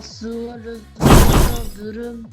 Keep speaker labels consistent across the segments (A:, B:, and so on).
A: Sığırız durum.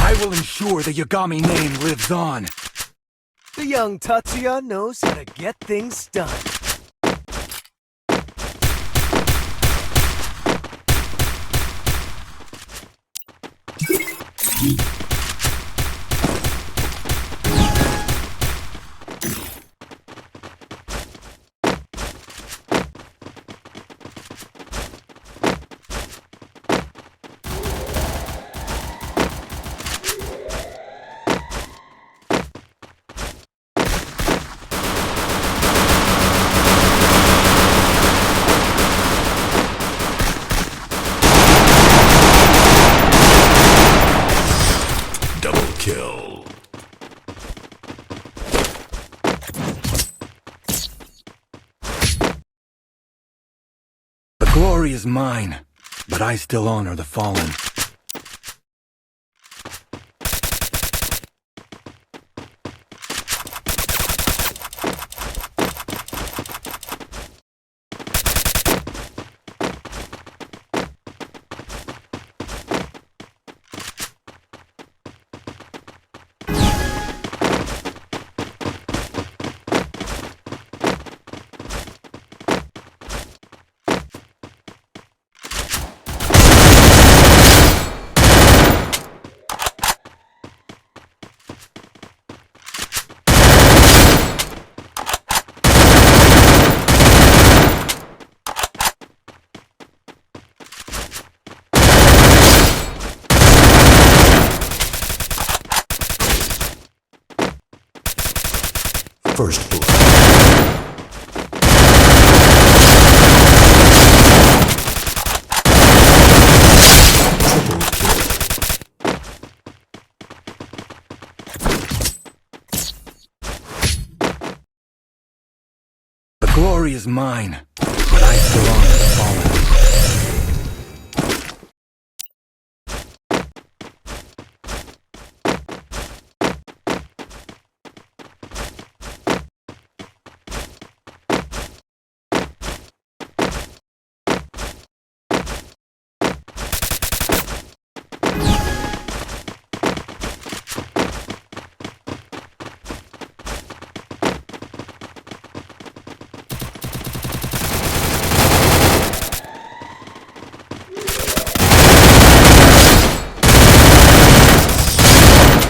B: I will ensure the Yagami name lives on.
C: The young Tatsuya knows how to get things done.
B: Double kill. The glory is mine, but I still honor the fallen. First blood. Triple kill. The glory is mine, but I still honor the fallen.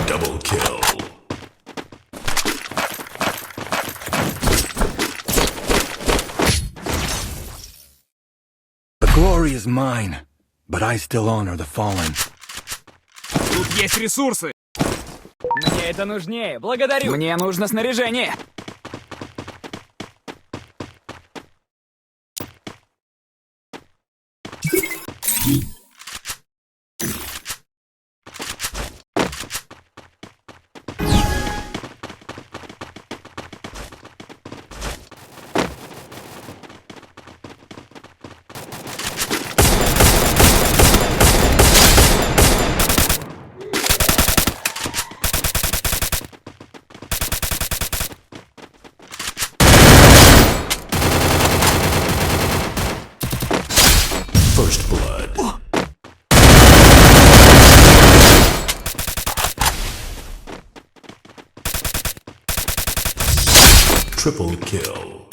B: Double kill. The glory is mine, but I still honor the fallen.
D: Тут есть ресурсы. Мне это нужнее. Благодарю. Мне нужно снаряжение.
E: Triple kill.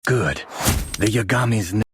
B: Good. The Yagami's